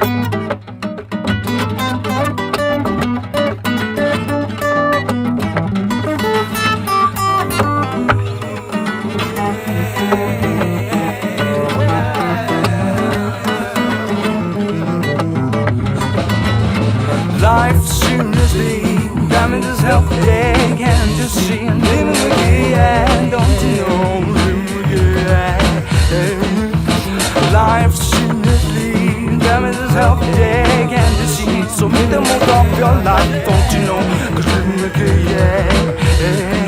Life seriously, damage is healthy. Can't you see I'm living again? Don't you know I'm living again? Life seriously, damage is healthy. Can't you see? So make the most of your life, don't you know? 'Cause living again.